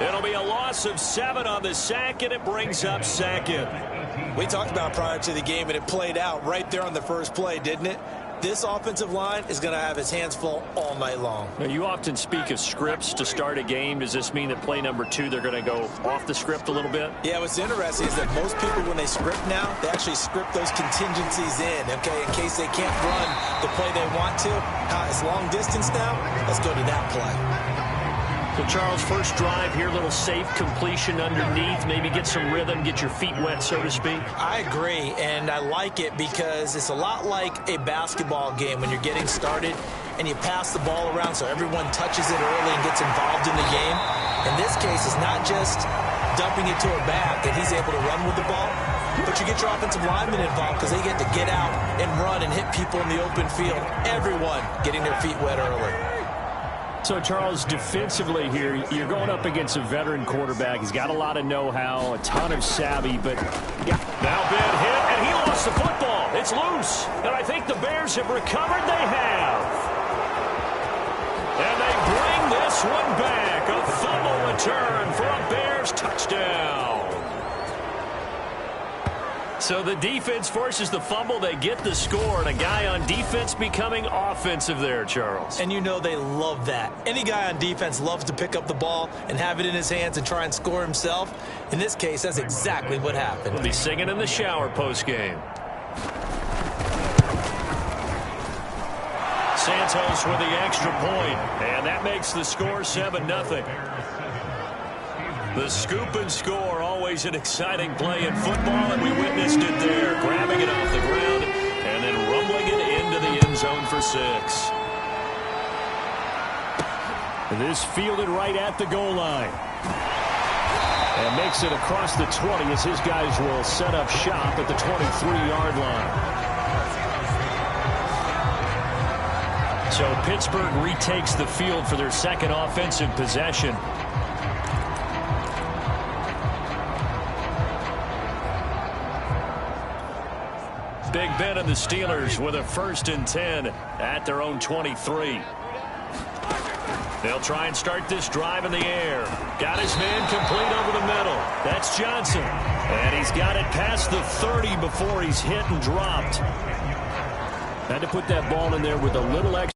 It'll be a loss of 7 on the sack, and it brings up second. We talked about prior to the game, and it played out right there on the first play, didn't it? This offensive line is going to have his hands full all night long. Now, you often speak of scripts to start a game. Does this mean that play number 2, they're going to go off the script a little bit? Yeah, what's interesting is that most people, when they script now, they actually script those contingencies in, okay, in case they can't run the play they want to. It's long distance now. Let's go to that play. So, Charles, first drive here, little safe completion underneath, maybe get some rhythm, get your feet wet, so to speak. I agree, and I like it because it's a lot like a basketball game when you're getting started and you pass the ball around so everyone touches it early and gets involved in the game. In this case, it's not just dumping it to a back and he's able to run with the ball, but you get your offensive linemen involved because they get to get out and run and hit people in the open field. Everyone getting their feet wet early. So, Charles, defensively here, you're going up against a veteran quarterback. He's got a lot of know-how, a ton of savvy, but now big hit, and he lost the football. It's loose, and I think the Bears have recovered. They have. And they bring this one back. A fumble return for a Bears touchdown. So the defense forces the fumble. They get the score, and a guy on defense becoming offensive there, Charles. And you know they love that. Any guy on defense loves to pick up the ball and have it in his hands and try and score himself. In this case, that's exactly what happened. We'll be singing in the shower postgame. Santos with the extra point, and that makes the score 7-0. The scoop and score, always an exciting play in football, and we witnessed it there, grabbing it off the ground and then rumbling it into the end zone for 6. This fielded right at the goal line. And makes it across the 20 as his guys will set up shop at the 23-yard line. So Pittsburgh retakes the field for their second offensive possession. Big Ben and the Steelers with a 1st and 10 at their own 23. They'll try and start this drive in the air. Got his man complete over the middle. That's Johnson. And he's got it past the 30 before he's hit and dropped. Had to put that ball in there with a little extra.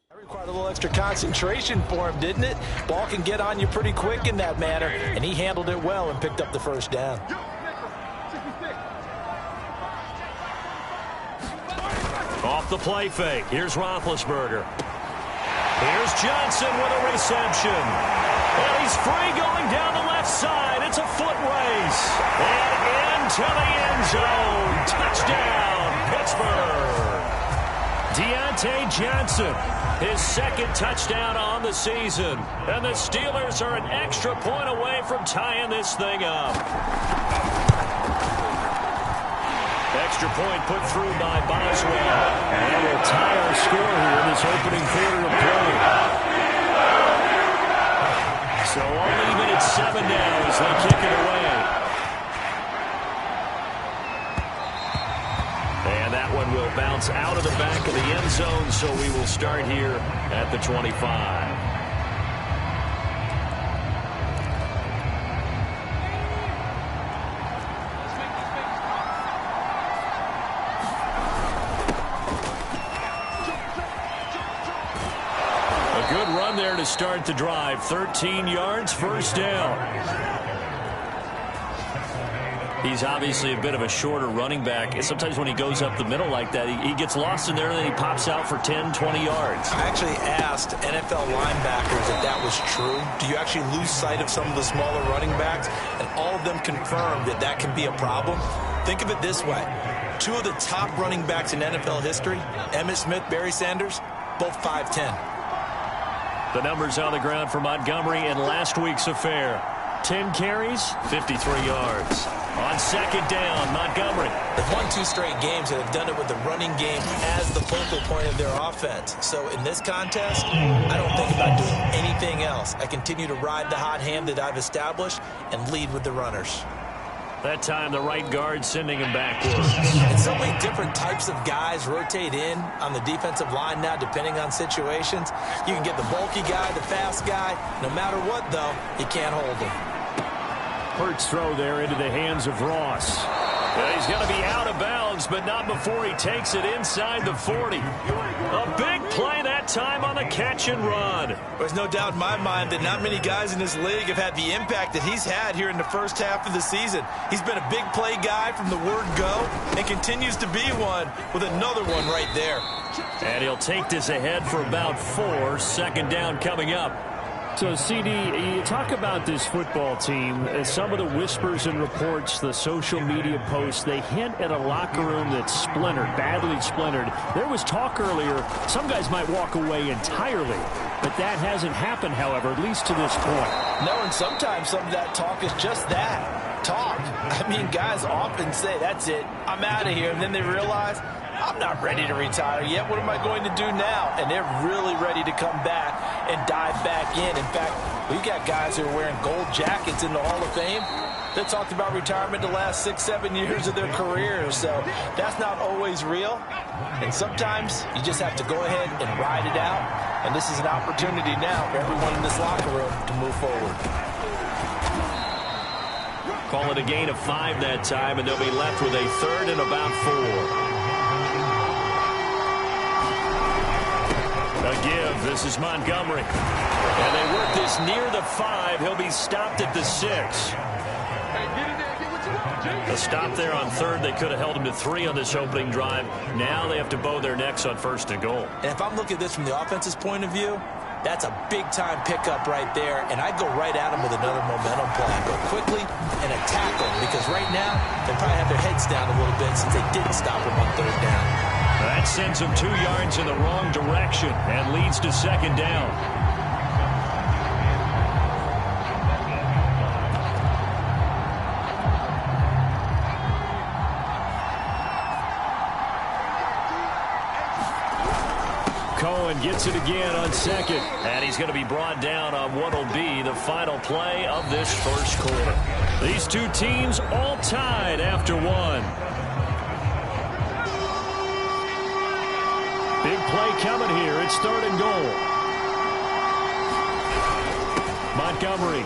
That required a little extra concentration for him, didn't it? Ball can get on you pretty quick in that manner, and he handled it well and picked up the 1st down. Off the play fake. Here's Roethlisberger. Here's Johnson with a reception. And he's free going down the left side. It's a foot race. And into the end zone. Touchdown, Pittsburgh. Deontay Johnson, his 2nd touchdown on the season. And the Steelers are an extra point away from tying this thing up. Extra point put through by Boswell. And we'll tie our score here in this opening quarter of play. So all even at 7 now as they kick it away. And that one will bounce out of the back of the end zone, so we will start here at the 25. A good run there to start the drive. 13 yards, 1st down. He's obviously a bit of a shorter running back. And sometimes when he goes up the middle like that, he gets lost in there, and then he pops out for 10, 20 yards. I actually asked NFL linebackers if that was true. Do you actually lose sight of some of the smaller running backs? And all of them confirmed that that can be a problem. Think of it this way. 2 of the top running backs in NFL history, Emmitt Smith, Barry Sanders, both 5'10". The numbers on the ground for Montgomery in last week's affair. 10 carries, 53 yards. On second down, Montgomery. They've won 2 straight games and have done it with the running game as the focal point of their offense. So in this contest, I don't think about doing anything else. I continue to ride the hot hand that I've established and lead with the runners. That time, the right guard sending him backwards. And so many different types of guys rotate in on the defensive line now, depending on situations. You can get the bulky guy, the fast guy. No matter what, though, you can't hold him. Hurts throw there into the hands of Ross. He's going to be out of bounds, but not before he takes it inside the 40. A big play that time on the catch and run. There's no doubt in my mind that not many guys in this league have had the impact that he's had here in the first half of the season. He's been a big play guy from the word go and continues to be one with another one right there. And he'll take this ahead for about 4. Second down coming up. So, CD, you talk about this football team, some of the whispers and reports, the social media posts, they hint at a locker room that's splintered, badly splintered. There was talk earlier, some guys might walk away entirely, but that hasn't happened, however, at least to this point. No, and sometimes some of that talk is just that, talk. I mean, guys often say, that's it, I'm out of here, and then they realize, I'm not ready to retire yet. What am I going to do now? And they're really ready to come back and dive back in. In fact, we've got guys who are wearing gold jackets in the Hall of Fame. They talked about retirement the last 6-7 years of their careers. So that's not always real. And sometimes you just have to go ahead and ride it out. And this is an opportunity now for everyone in this locker room to move forward. Call it a gain of 5 that time, and they'll be left with a 3rd and about 4. A give. This is Montgomery. And they work this near the 5. He'll be stopped at the 6. A stop there on 3rd. They could have held him to 3 on this opening drive. Now they have to bow their necks on 1st and goal. And if I'm looking at this from the offense's point of view, that's a big-time pickup right there. And I'd go right at him with another momentum play. Go quickly and attack them, because right now they probably have their heads down a little bit since they didn't stop him on 3rd down. That sends him 2 yards in the wrong direction and leads to 2nd down. Cohen gets it again on 2nd. And he's going to be brought down on what will be the final play of this first quarter. These 2 teams all tied after 1. Big play coming here. It's 3rd and goal. Montgomery.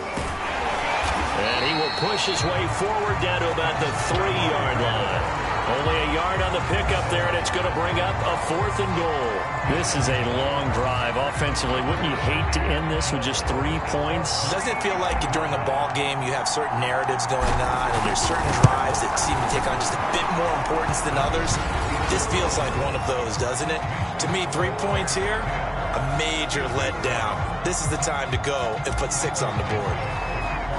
And he will push his way forward down to about the 3-yard line. Only a yard on the pickup there, and it's going to bring up a 4th and goal. This is a long drive offensively. Wouldn't you hate to end this with just 3 points? Doesn't it feel like during a ball game you have certain narratives going on, and there's certain drives that seem to take on just a bit more importance than others? This feels like one of those, doesn't it? To me, 3 points here, a major letdown. This is the time to go and put 6 on the board.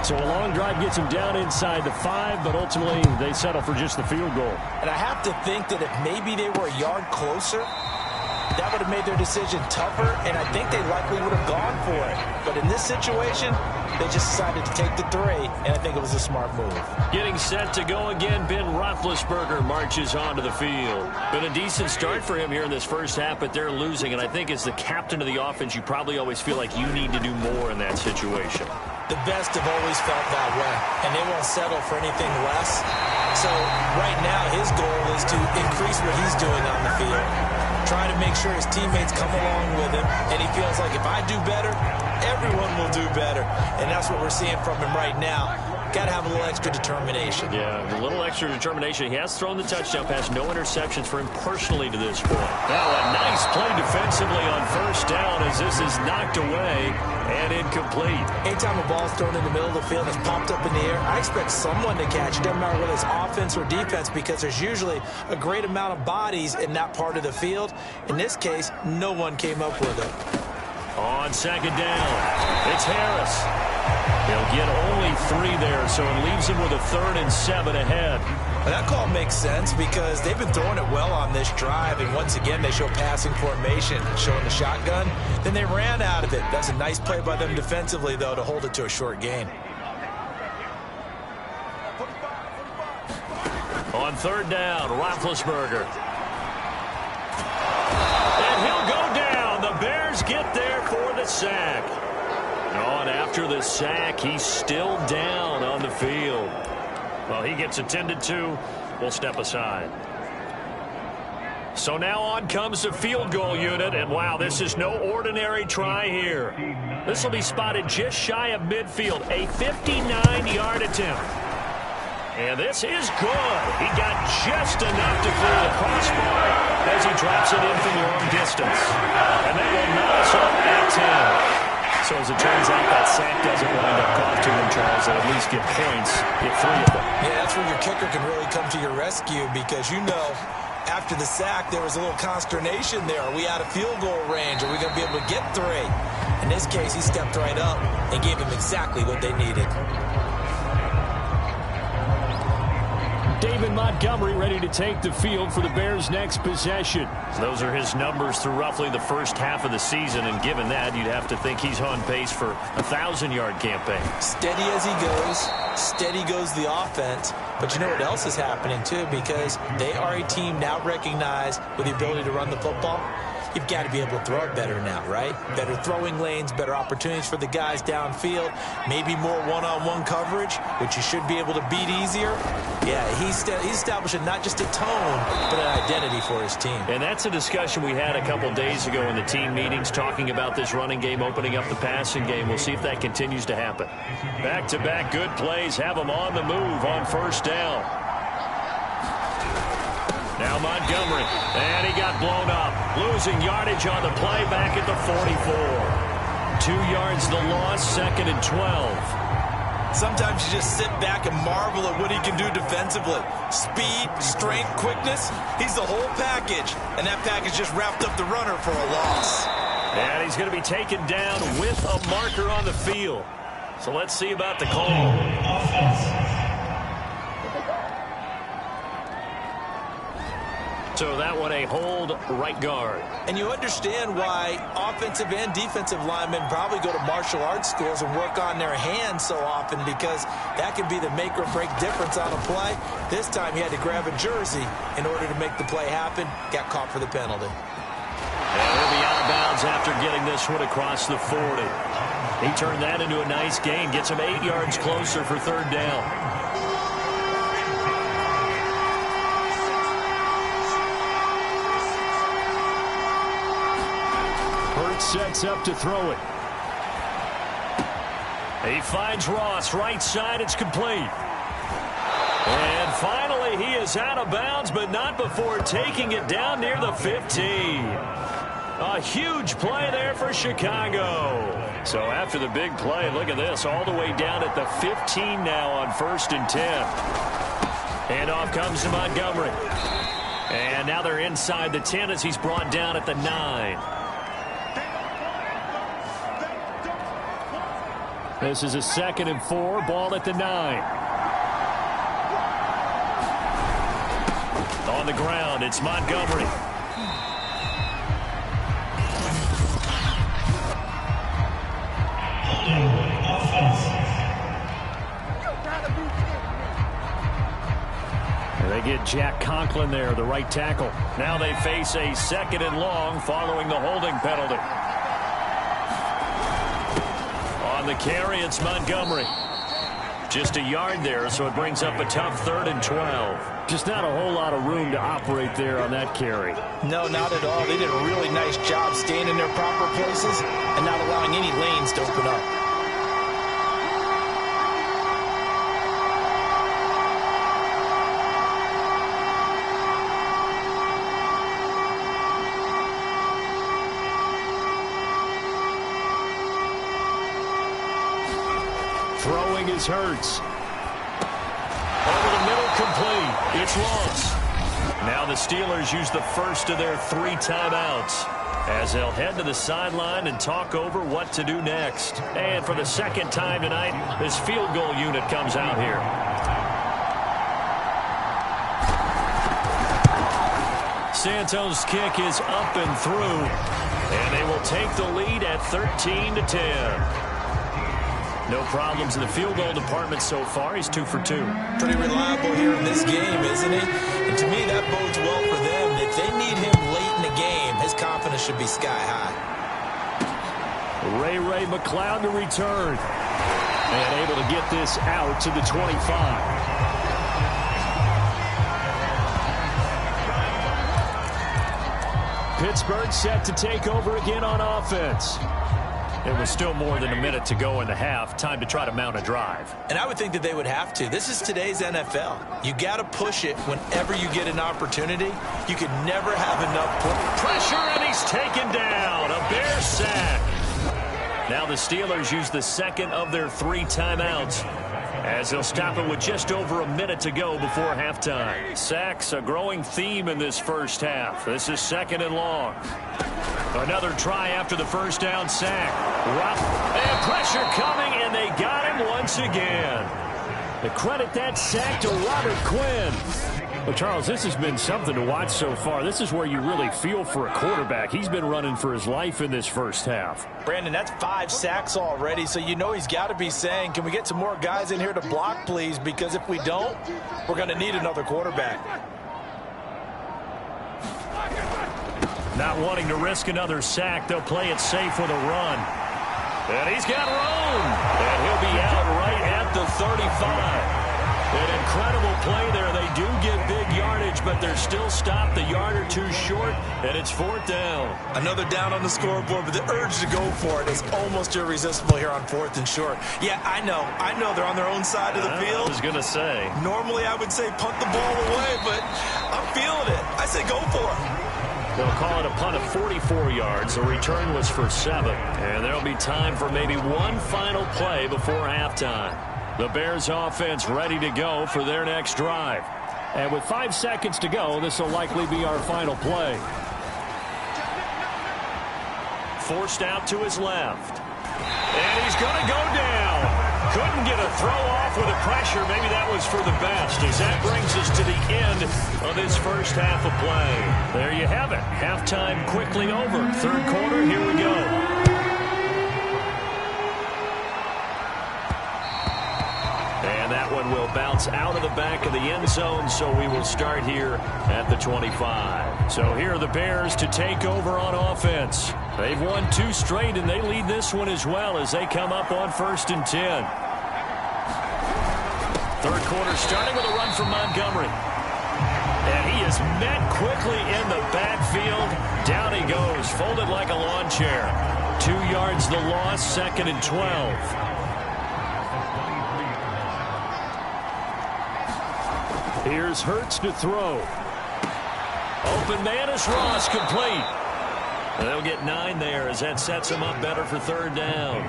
So a long drive gets them down inside the 5, but ultimately they settle for just the field goal. And I have to think that if maybe they were a yard closer, that would have made their decision tougher, and I think they likely would have gone for it. But in this situation, they just decided to take the 3, and I think it was a smart move. Getting set to go again, Ben Roethlisberger marches onto the field. Been a decent start for him here in this first half, but they're losing, and I think as the captain of the offense, you probably always feel like you need to do more in that situation. The best have always felt that way, and they won't settle for anything less. So right now, his goal is to increase what he's doing on the field, try to make sure his teammates come along with him, and he feels like if I do better, everyone will do better. And that's what we're seeing from him right now. got to have a little extra determination. Yeah, a little extra determination. He has thrown the touchdown pass. No interceptions for him personally to this point. Now a nice play defensively on first down as this is knocked away and incomplete. Anytime a ball's thrown in the middle of the field and it's popped up in the air, I expect someone to catch it. Doesn't matter whether it's offense or defense, because there's usually a great amount of bodies in that part of the field. In this case, no one came up with it. On second down, it's Harris. He'll get only 3 there, so it leaves him with a 3rd and 7 ahead. Well, that call makes sense because they've been throwing it well on this drive, and once again they show passing formation, showing the shotgun. Then they ran out of it. That's a nice play by them defensively, though, to hold it to a short gain. On third down, Roethlisberger. And he'll go down. The Bears get there for the sack. And after the sack, he's still down on the field. Well, he gets attended to. We'll step aside. So now on comes the field goal unit. And, wow, this is no ordinary try here. This will be spotted just shy of midfield. A 59-yard attempt. And this is good. He got just enough to clear the crossbar as he drops it in from long distance. And that will knock us off at 10. So as it turns out, that sack doesn't wind up costing them, Charles. They'll at least get points, get 3 of them. Yeah, that's where your kicker can really come to your rescue because, you know, after the sack, there was a little consternation there. Are we out of field goal range? Are we going to be able to get 3? In this case, he stepped right up and gave them exactly what they needed. David Montgomery ready to take the field for the Bears' next possession. Those are his numbers through roughly the first half of the season, and given that, you'd have to think he's on pace for a 1,000-yard campaign. Steady as he goes, steady goes the offense. But you know what else is happening, too, because they are a team now recognized with the ability to run the football. You've got to be able to throw it better now, right? Better throwing lanes, better opportunities for the guys downfield, maybe more one-on-one coverage, which you should be able to beat easier. Yeah, he's establishing not just a tone, but an identity for his team. And that's a discussion we had a couple days ago in the team meetings, talking about this running game, opening up the passing game. We'll see if that continues to happen. Back-to-back good plays have them on the move on first down. Now Montgomery, and he got blown up. Losing yardage on the play back at the 44. 2 yards the loss, 2nd and 12. Sometimes you just sit back and marvel at what he can do defensively. Speed, strength, quickness, he's the whole package. And that package just wrapped up the runner for a loss. And he's going to be taken down with a marker on the field. So let's see about the call. So that one a hold right guard. And you understand why offensive and defensive linemen probably go to martial arts schools and work on their hands so often, because that can be the make or break difference on a play. This time he had to grab a jersey in order to make the play happen. Got caught for the penalty. And he'll be out of bounds after getting this one across the 40. He turned that into a nice gain. Gets him 8 yards closer for 3rd down. Sets up to throw it. He finds Ross right side. It's complete. And finally he is out of bounds, but not before taking it down near the 15. A huge play there for Chicago. So after the big play, look at this, all the way down at the 15 now on 1st and 10. And off comes to Montgomery. And now they're inside the 10 as he's brought down at the 9. This is a 2nd and 4, ball at the 9. On the ground, it's Montgomery. And they get Jack Conklin there, the right tackle. Now they face a 2nd and long following the holding penalty. On the carry, it's Montgomery. Just a yard there, so it brings up a tough 3rd and 12. Just not a whole lot of room to operate there on that carry. No, not at all. They did a really nice job staying in their proper places and not allowing any lanes to open up. Throwing is Hurts. Over the middle, complete. It's lost. Now the Steelers use the first of their 3 timeouts as they'll head to the sideline and talk over what to do next. And for the second time tonight, this field goal unit comes out here. Santos' kick is up and through, and they will take the lead at 13-10. No problems in the field goal department so far. He's 2 for 2. Pretty reliable here in this game, isn't he? And to me, that bodes well for them. If they need him late in the game, his confidence should be sky high. Ray McCloud to return. And able to get this out to the 25. Pittsburgh set to take over again on offense. It was still more than a minute to go in the half. Time to try to mount a drive. And I would think that they would have to. This is today's NFL. You got to push it whenever you get an opportunity. You can never have enough pressure, and he's taken down. A Bear sack. Now the Steelers use the second of their 3 timeouts as they'll stop it with just over a minute to go before halftime. Sacks, a growing theme in this first half. This is 2nd and long. Another try after the first down sack. And pressure coming, and they got him once again. They credit that sack to Robert Quinn. Well, Charles, this has been something to watch so far. This is where you really feel for a quarterback. He's been running for his life in this first half. Brandon, that's 5 sacks already, so you know he's got to be saying, can we get some more guys in here to block, please? Because if we don't, we're going to need another quarterback. Not wanting to risk another sack, they'll play it safe with a run. And he's got room. And he'll be out right at the 35. An incredible play there. They do get big yardage, but they're still stopped a yard or 2 short, and it's 4th down. Another down on the scoreboard, but the urge to go for it is almost irresistible here on 4th and short. Yeah, I know they're on their own side of the field. I was going to say. Normally I would say punt the ball away, but I'm feeling it. I say go for it. They'll call it a punt of 44 yards. The return was for 7. And there'll be time for maybe one final play before halftime. The Bears offense ready to go for their next drive. And with 5 seconds to go, this will likely be our final play. Forced out to his left. And he's going to go down. Couldn't get a throw off with the pressure. Maybe that was for the best, as that brings us to the end of this first half of play. There you have it. Halftime quickly over. 3rd quarter, here we go. And that one will bounce out of the back of the end zone, so we will start here at the 25. So here are the Bears to take over on offense. They've won 2 straight, and they lead this one as well as they come up on 1st and 10. 3rd quarter starting with a run from Montgomery. And he is met quickly in the backfield. Down he goes, folded like a lawn chair. 2 yards the loss, 2nd and 12. Here's Hurts to throw. Open man is Ross, complete. And they'll get 9 there as that sets him up better for 3rd down.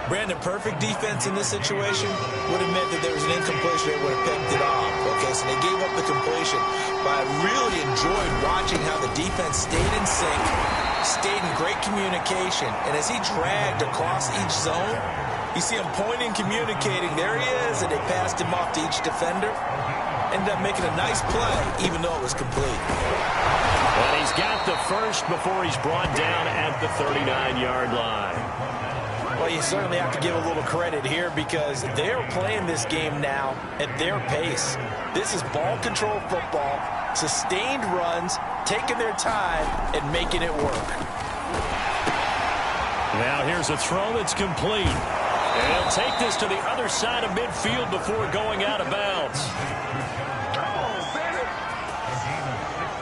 Brandon, perfect defense in this situation would have meant that there was an incompletion. They would have picked it off. Okay, so they gave up the completion. But I really enjoyed watching how the defense stayed in sync, stayed in great communication. And as he dragged across each zone, you see him pointing, communicating. There he is, and they passed him off to each defender. Ended up making a nice play, even though it was complete. And he's got the first before he's brought down at the 39-yard line. Well, you certainly have to give a little credit here because they're playing this game now at their pace. This is ball control football, sustained runs, taking their time, and making it work. Now here's a throw that's complete. And he'll take this to the other side of midfield before going out of bounds.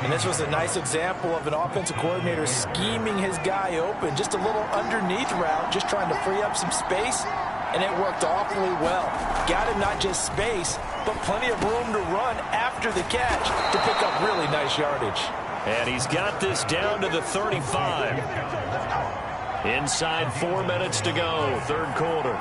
And this was a nice example of an offensive coordinator scheming his guy open. Just a little underneath route, just trying to free up some space, and it worked awfully well. Got him not just space, but plenty of room to run after the catch to pick up really nice yardage. And he's got this down to the 35. Inside 4 minutes to go, 3rd quarter.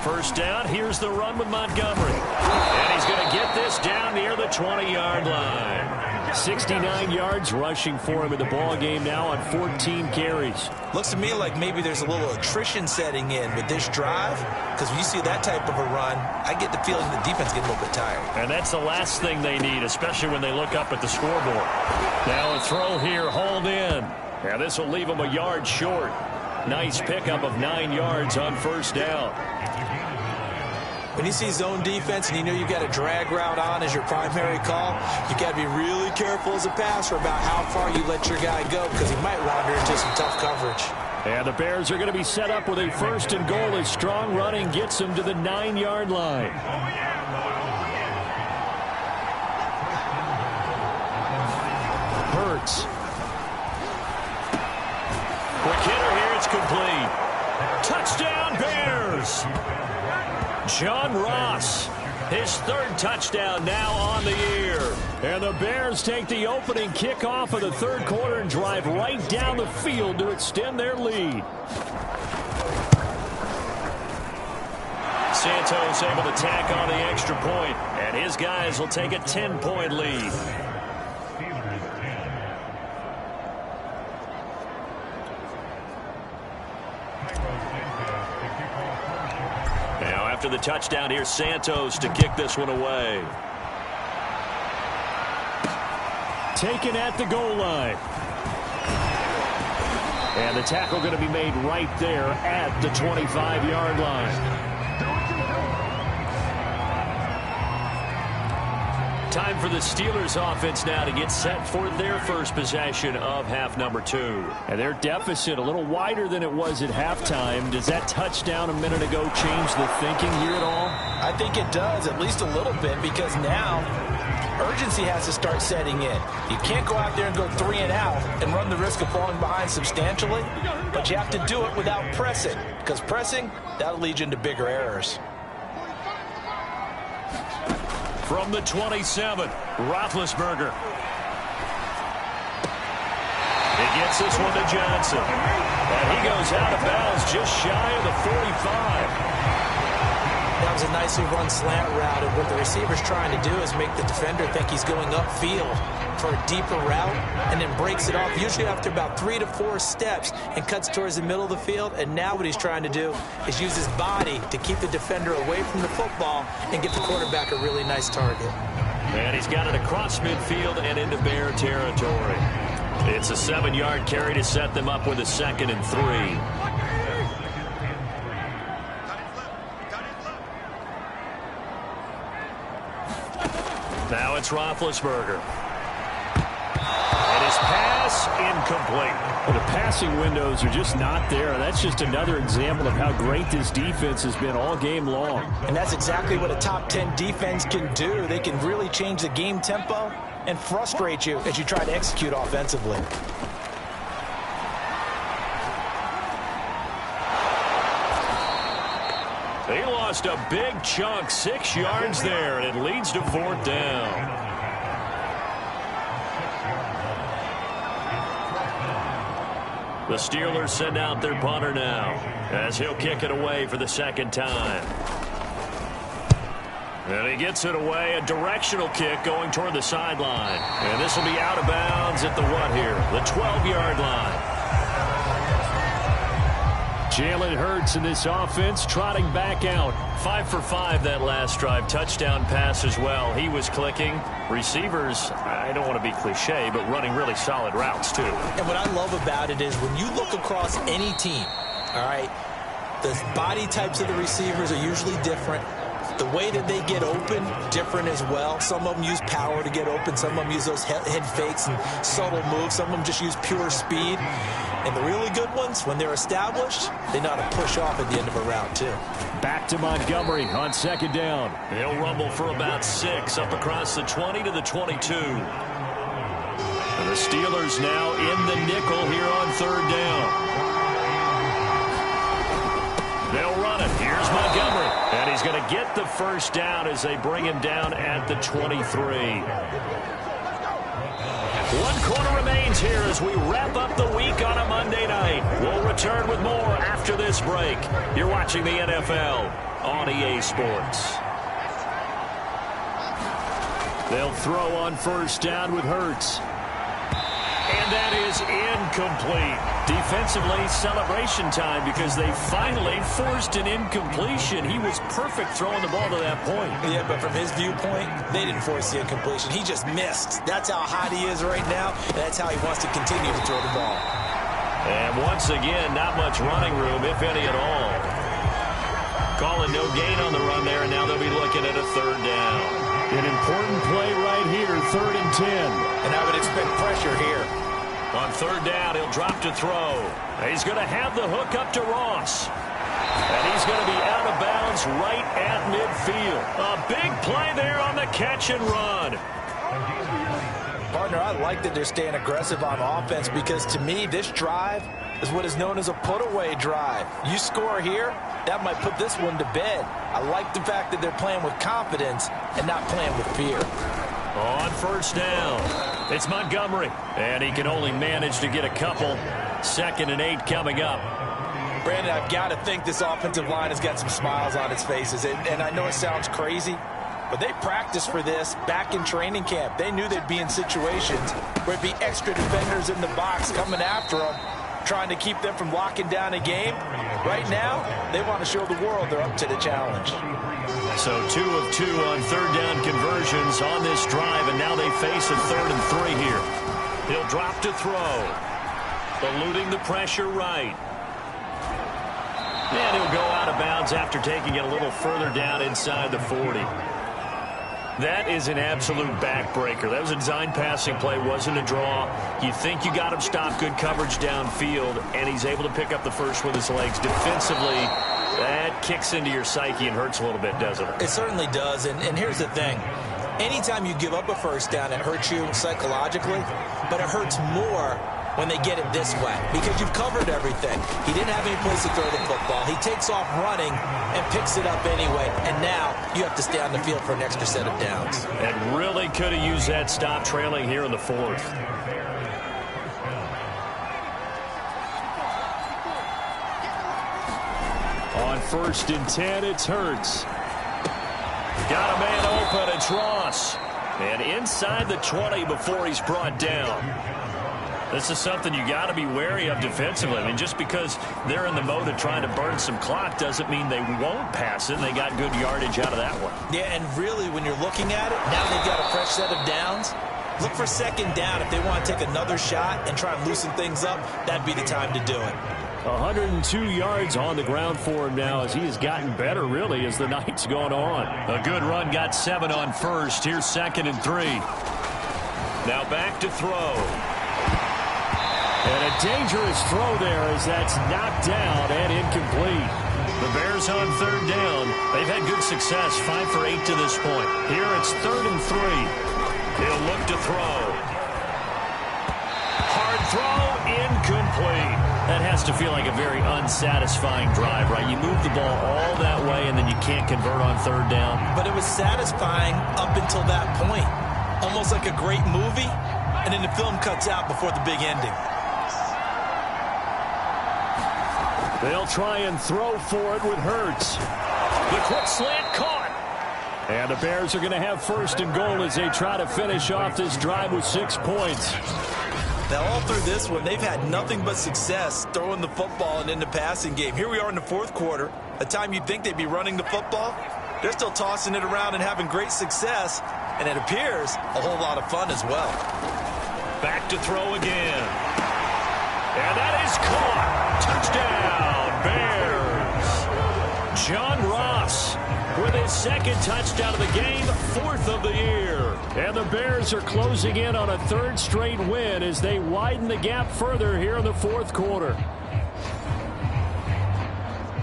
First down, here's the run with Montgomery. And he's going to get this down near the 20-yard line. 69 yards rushing for him in the ball game now on 14 carries. Looks to me like maybe there's a little attrition setting in with this drive, because when you see that type of a run, I get the feeling the defense gets a little bit tired. And that's the last thing they need, especially when they look up at the scoreboard. Now a throw here, hauled in. Now this will leave him a yard short. Nice pickup of 9 yards on first down. When you see zone defense and you know you've got a drag route on as your primary call, you got to be really careful as a passer about how far you let your guy go, because he might wander into some tough coverage. And the Bears are going to be set up with a first and goal as strong running gets them to the 9-yard line. Hurts. Quick hitter here, it's complete. Touchdown Bears! John Ross, his third touchdown now on the year. And the Bears take the opening kickoff of the third quarter and drive right down the field to extend their lead. Santos able to tack on the extra point, and his guys will take a 10-point lead. After the touchdown, here's Santos to kick this one away. Taken at the goal line. And the tackle going to be made right there at the 25-yard line. Time for the Steelers offense now to get set for their first possession of half number 2. And their deficit a little wider than it was at halftime. Does that touchdown a minute ago change the thinking here at all? I think it does, at least a little bit, because now urgency has to start setting in. You can't go out there and go 3 and out and run the risk of falling behind substantially, but you have to do it without pressing, because pressing, that'll lead you into bigger errors. From the 27, Roethlisberger. He gets this one to Johnson. And he goes out of bounds just shy of the 45. That was a nicely run slant route, and what the receiver's trying to do is make the defender think he's going upfield for a deeper route, and then breaks it off, usually after about 3 to 4 steps, and cuts towards the middle of the field. And now what he's trying to do is use his body to keep the defender away from the football and get the quarterback a really nice target. And he's got it across midfield and into Bear territory. It's a 7-yard carry to set them up with a 2nd and 3. Now it's Roethlisberger. And his pass incomplete. Well, the passing windows are just not there. That's just another example of how great this defense has been all game long. And that's exactly what a top 10 defense can do. They can really change the game tempo and frustrate you as you try to execute offensively. They lost a big chunk, 6 yards there, and it leads to 4th down. The Steelers send out their punter now, as he'll kick it away for the 2nd time. And he gets it away, a directional kick going toward the sideline. And this will be out of bounds at the what here? The 12-yard line. Jalen Hurts in this offense trotting back out. 5 for 5 that last drive. Touchdown pass as well. He was clicking. Receivers, I don't want to be cliche, but running really solid routes too. And what I love about it is when you look across any team, all right, the body types of the receivers are usually different. The way that they get open, different as well. Some of them use power to get open. Some of them use those head fakes and subtle moves. Some of them just use pure speed. And the really good ones, when they're established, they know how to push off at the end of a route, too. Back to Montgomery on 2nd down. They'll rumble for about 6 up across the 20 to the 22. And the Steelers now in the nickel here on 3rd down. They'll run it. Here's Montgomery. And he's going to get the first down as they bring him down at the 23. 1 quarter remains things here as we wrap up the week on a Monday night. We'll return with more after this break. You're watching the NFL on EA Sports. They'll throw on first down with Hurts. And that is incomplete. Defensively, celebration time because they finally forced an incompletion. He was perfect throwing the ball to that point. Yeah, but from his viewpoint, they didn't force the incompletion. He just missed. That's how hot he is right now, and that's how he wants to continue to throw the ball. And once again, not much running room, if any at all. Calling no gain on the run there, and now they'll be looking at a third down. An important play right here, 3rd and 10. And I would expect pressure here. On third down, he'll drop to throw. He's going to have the hook up to Ross. And he's going to be out of bounds right at midfield. A big play there on the catch and run. Partner, I like that they're staying aggressive on offense because to me, this drive is what is known as a put-away drive. You score here, that might put this one to bed. I like the fact that they're playing with confidence and not playing with fear. On first down, it's Montgomery. And he can only manage to get a couple. 2nd and 8 coming up. Brandon, I've got to think this offensive line has got some smiles on its faces. And I know it sounds crazy, but they practiced for this back in training camp. They knew they'd be in situations where it'd be extra defenders in the box coming after them, trying to keep them from locking down a game. Right now, they want to show the world they're up to the challenge. So 2 of 2 on third down conversions on this drive, and now they face a 3rd and 3 here. He'll drop to throw. Eluding the pressure right. And he'll go out of bounds after taking it a little further down inside the 40. That is an absolute backbreaker. That was a design passing play, wasn't a draw. You think you got him stopped, good coverage downfield, and he's able to pick up the first with his legs. Defensively, that kicks into your psyche and hurts a little bit, doesn't it? It certainly does, and here's the thing. Anytime you give up a first down, it hurts you psychologically, but it hurts more when they get it this way because you've covered everything. He didn't have any place to throw the football. He takes off running and picks it up anyway, and now you have to stay on the field for an extra set of downs. And really could have used that stop trailing here in the 4th. On 1st and 10, it's Hurts. Got a man open, it's Ross. And inside the 20 before he's brought down. This is something you got to be wary of defensively. I mean, just because they're in the mode of trying to burn some clock doesn't mean they won't pass it. And they got good yardage out of that one. Yeah, and really, when you're looking at it, now they've got a fresh set of downs. Look for 2nd down. If they want to take another shot and try and loosen things up, that'd be the time to do it. 102 yards on the ground for him now as he has gotten better, really, as the night's gone on. A good run, got 7 on first. Here's 2nd and 3. Now back to throw. And a dangerous throw there as that's knocked down and incomplete. The Bears on third down. They've had good success, 5 for 8 to this point. Here it's 3rd and 3. He'll look to throw. Hard throw, incomplete. That has to feel like a very unsatisfying drive, right? You move the ball all that way and then you can't convert on third down. But it was satisfying up until that point. Almost like a great movie, and then the film cuts out before the big ending. They'll try and throw for it with Hurts. The quick slant caught. And the Bears are going to have 1st and goal as they try to finish off this drive with 6 points. Now, all through this one, they've had nothing but success throwing the football and in the passing game. Here we are in the 4th quarter. A time you'd think they'd be running the football. They're still tossing it around and having great success. And it appears a whole lot of fun as well. Back to throw again. And that is caught. Touchdown, Bears. John Ross with his 2nd touchdown of the game, 4th of the year. And the Bears are closing in on a 3rd straight win as they widen the gap further here in the 4th quarter.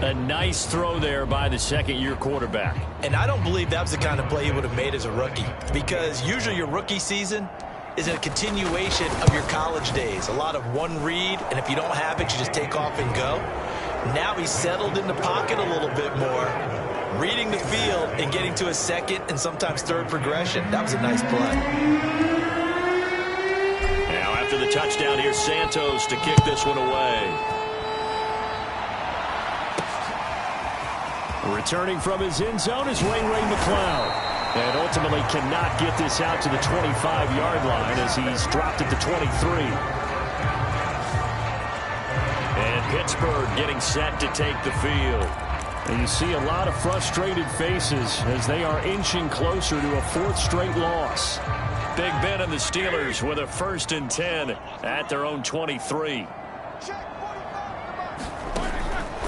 A nice throw there by the 2nd-year quarterback. And I don't believe that was the kind of play he would have made as a rookie, because usually your rookie season is a continuation of your college days. A lot of one read, and if you don't have it, you just take off and go. Now he's settled in the pocket a little bit more, reading the field and getting to a 2nd and sometimes 3rd progression. That was a nice play. Now after the touchdown down. Here's Santos to kick this one away. Returning from his end zone is Ray McCloud. And ultimately cannot get this out to the 25-yard line as he's dropped at the 23. And Pittsburgh getting set to take the field. And you see a lot of frustrated faces as they are inching closer to a fourth straight loss. Big Ben and the Steelers with a 1st and 10 at their own 23.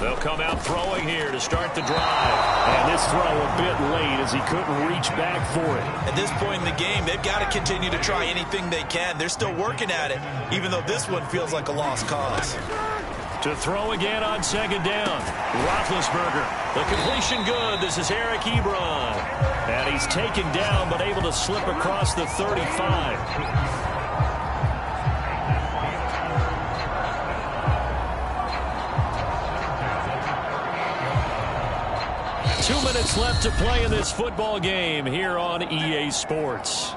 They'll come out throwing here to start the drive. And this throw a bit late as he couldn't reach back for it. At this point in the game, they've got to continue to try anything they can. They're still working at it, even though this one feels like a lost cause. To throw again on 2nd down. Roethlisberger. The completion good. This is Eric Ebron. And he's taken down but able to slip across the 35. 2 minutes left to play in this football game here on EA Sports.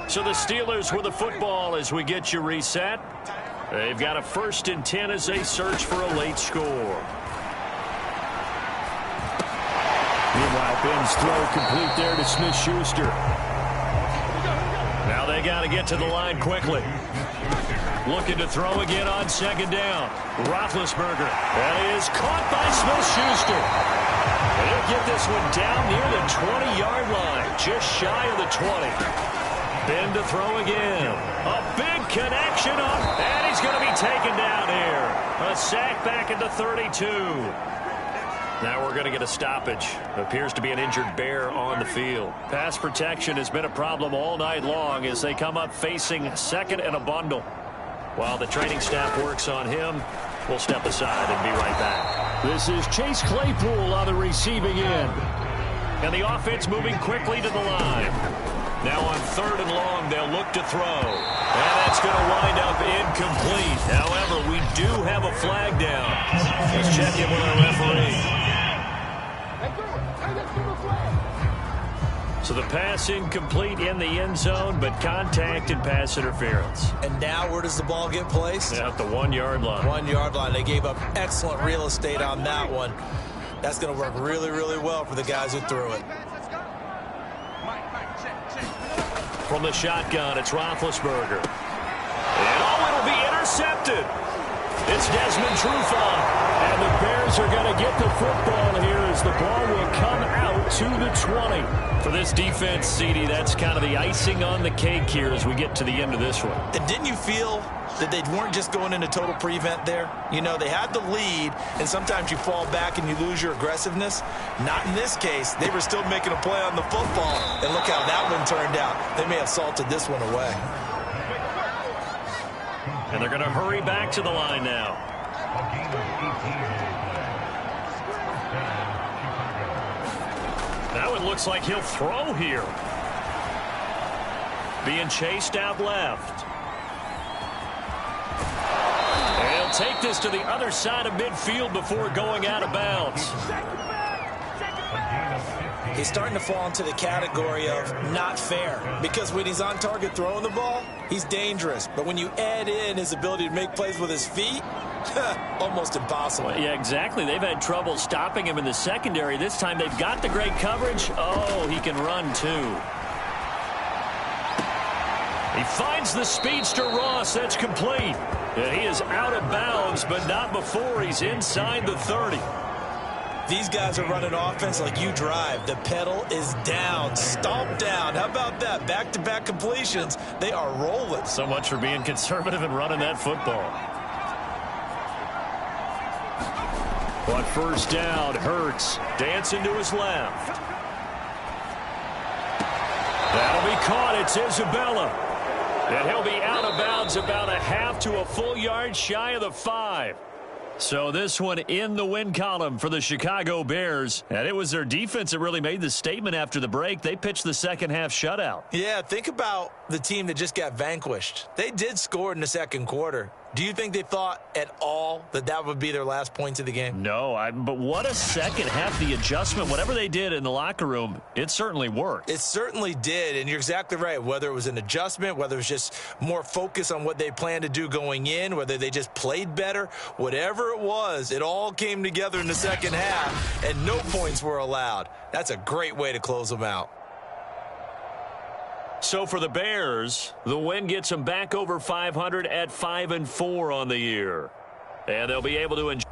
So the Steelers with the football as we get you reset. They've got a 1st and 10 as they search for a late score. Meanwhile, Ben's throw complete there to Smith-Schuster. Now they got to get to the line quickly. Looking to throw again on 2nd down. Roethlisberger. That is caught by Smith-Schuster. He'll get this one down near the 20-yard line, just shy of the 20. Ben to throw again. A big connection on, and he's going to be taken down here. A sack back at the 32. Now we're going to get a stoppage. Appears to be an injured Bear on the field. Pass protection has been a problem all night long as they come up facing 2nd and a bundle. While the training staff works on him, we'll step aside and be right back. This is Chase Claypool on the receiving end. And the offense moving quickly to the line. Now on 3rd and long, they'll look to throw. And that's going to wind up incomplete. However, we do have a flag down. Let's check in with our referee. So the pass incomplete in the end zone, but contact and pass interference. And now where does the ball get placed? At the 1-yard line. 1-yard line. They gave up excellent real estate on that one. That's going to work really, really well for the guys who threw it. From the shotgun, it's Roethlisberger. And it'll be intercepted. It's Desmond Trufant. And the Bears are going to get the football here as the ball will come out to the 20. For this defense, CD, that's kind of the icing on the cake here as we get to the end of this one. And didn't you feel that they weren't just going into total prevent there? You know, they had the lead, and sometimes you fall back and you lose your aggressiveness. Not in this case. They were still making a play on the football, and look how that one turned out. They may have salted this one away. And they're going to hurry back to the line now. Now it looks like he'll throw here. Being chased out left. And he'll take this to the other side of midfield before going out of bounds. He's starting to fall into the category of not fair, because when he's on target throwing the ball, he's dangerous. But when you add in his ability to make plays with his feet, almost impossible. Yeah, exactly. They've had trouble stopping him in the secondary. This time they've got the great coverage. Oh, he can run too. He finds the speedster Ross. That's complete. And he is out of bounds, but not before he's inside the 30. These guys are running offense like you drive. The pedal is down, stomped down. How about that? Back-to-back completions. They are rolling. So much for being conservative and running that football. But first down, Hurts. Dancing to his left. That'll be caught. It's Isabella. And he'll be out of bounds about a half to a full yard shy of the 5. So this one in the win column for the Chicago Bears. And it was their defense that really made the statement after the break. They pitched the second half shutout. Yeah, think about the team that just got vanquished. They did score in the second quarter. Do you think they thought at all that that would be their last points of the game? No, but what a second half. The adjustment, whatever they did in the locker room, it certainly worked. It certainly did, and you're exactly right. Whether it was an adjustment, whether it was just more focus on what they planned to do going in, whether they just played better, whatever it was, it all came together in the second half, and no points were allowed. That's a great way to close them out. So for the Bears, the win gets them back over 500 at 5-4 on the year. And they'll be able to enjoy